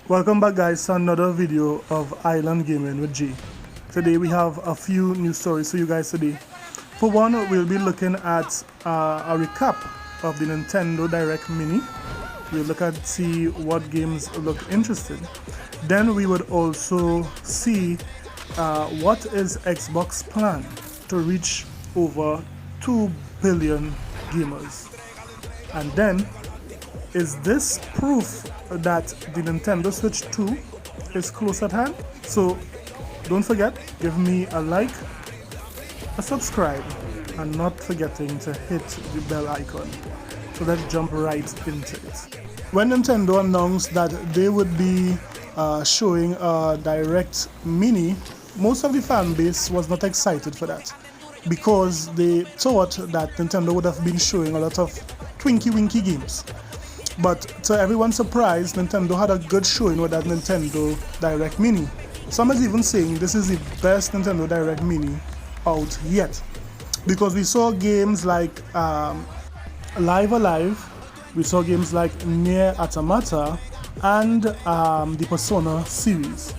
Welcome back guys to another video of Island Gaming with G. Today we have a few new stories for you guys today. For one, we'll be looking at a recap of the Nintendo Direct Mini. We'll look at see what games look interesting. Then we would also see what is Xbox plan to reach over 2 billion gamers. And then, is this proof that the Nintendo Switch 2 is close at hand? So don't forget, give me a like, a subscribe, and not forgetting to hit the bell icon. So let's jump right into it. When Nintendo announced that they would be showing a Direct Mini, most of the fan base was not excited for that because they thought that Nintendo would have been showing a lot of Twinkie Winky games. But to everyone's surprise, Nintendo had a good showing with that Nintendo Direct Mini. Some is even saying this is the best Nintendo Direct Mini out yet. Because we saw games like Live Alive, we saw games like Nier Automata, and the Persona series.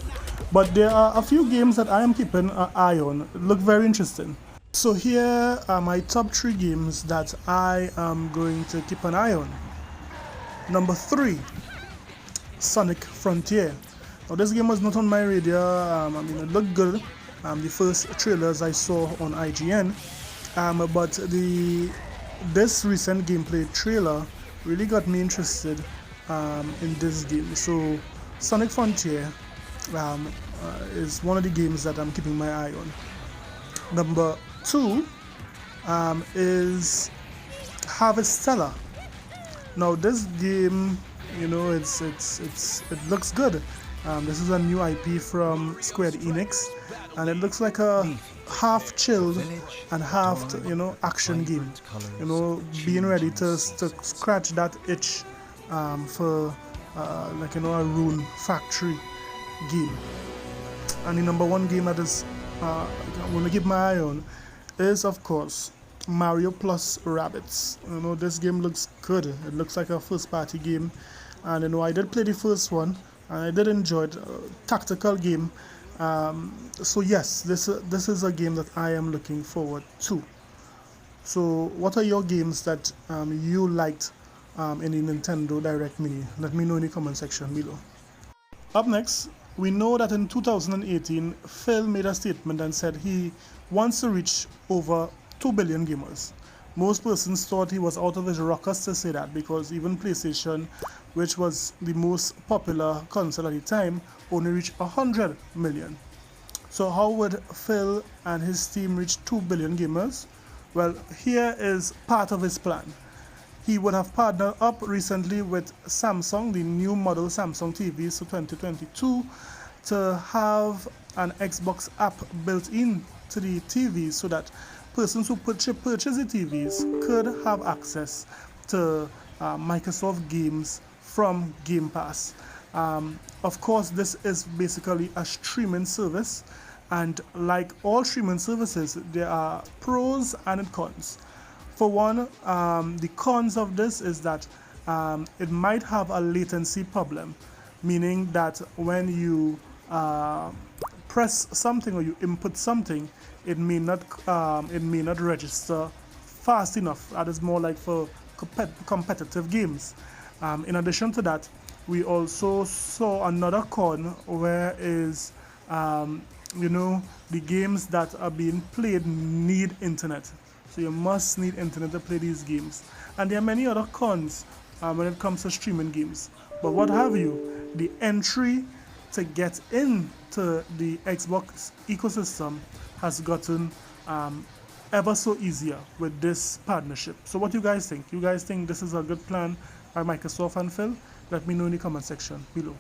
But there are a few games that I am keeping an eye on. Look very interesting. So here are my top 3 games that I am going to keep an eye on. Number 3, Sonic Frontier. Now this game was not on my radar. It looked good. The first trailers I saw on IGN, but this recent gameplay trailer really got me interested in this game. So Sonic Frontier is one of the games that I'm keeping my eye on. Number 2 is Harvestella. Now this game, it looks good. This is a new IP from Square Enix, and it looks like a half chilled and half action game. Being ready to scratch that itch for a Rune Factory game. And the number 1 game that is I'm gonna keep my eye on is, of course, Mario plus Rabbids. This game looks good. It looks like a first party game, and I did play the first one and I did enjoy it. Tactical game. So yes, this is a game that I am looking forward to. So what are your games that you liked in the Nintendo Direct Mini? Let me know in the comment section below. Up next, we know that in 2018 Phil made a statement and said he wants to reach over 2 billion gamers. Most persons thought he was out of his rockers to say that, because even PlayStation, which was the most popular console at the time, only reached 100 million. So how would Phil and his team reach 2 billion gamers? Well, here is part of his plan. He would have partnered up recently with Samsung, the new model Samsung TVs for 2022, to have an Xbox app built in to the TVs so that persons who purchase the TVs could have access to Microsoft games from Game Pass. Of course, this is basically a streaming service, and like all streaming services, there are pros and cons. For one, the cons of this is that it might have a latency problem, meaning that when you press something or you input something, it may not register fast enough. That is more like for competitive games. In addition to that, we also saw another con where is the games that are being played need internet. So you must need internet to play these games. And there are many other cons when it comes to streaming games. But what have you, the entry to get into the Xbox ecosystem has gotten ever so easier with this partnership. So what do you guys think? You guys think this is a good plan by Microsoft and Phil? Let me know in the comment section below.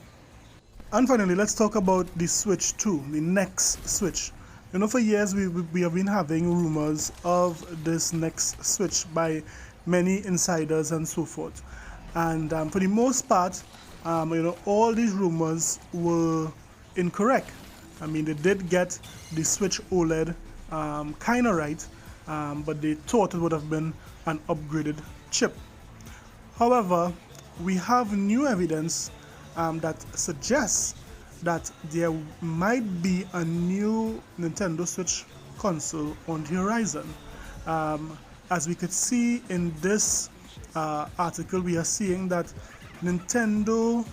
And finally, let's talk about the Switch 2, the next Switch. For years we have been having rumors of this next Switch by many insiders and so forth. And for the most part, all these rumors were incorrect. They did get the Switch OLED kind of right, but they thought it would have been an upgraded chip. However, we have new evidence that suggests that there might be a new Nintendo Switch console on the horizon. As we could see in this article, we are seeing that Nintendo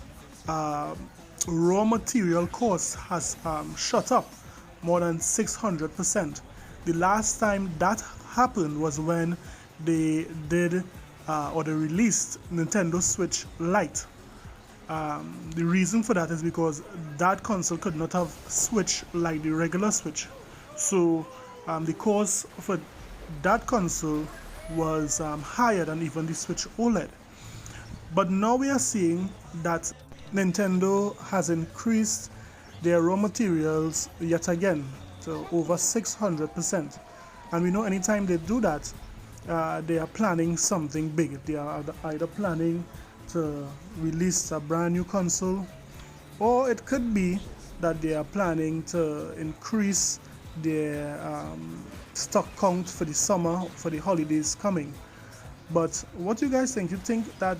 raw material cost has shot up more than 600%. The last time that happened was when they did or they released Nintendo Switch Lite. The reason for that is because that console could not have switched like the regular Switch. So the cost for that console was higher than even the Switch OLED. But now we are seeing that Nintendo has increased their raw materials yet again to over 600%. And we know anytime they do that, they are planning something big. They are either planning to release a brand new console, or it could be that they are planning to increase their stock count for the summer, for the holidays coming. But what do you guys think? You think that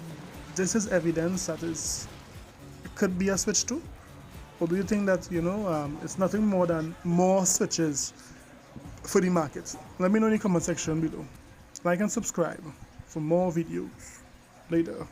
this is evidence that it could be a Switch 2? Or do you think that, it's nothing more than more switches for the market? Let me know in the comment section below. Like and subscribe for more videos. Later.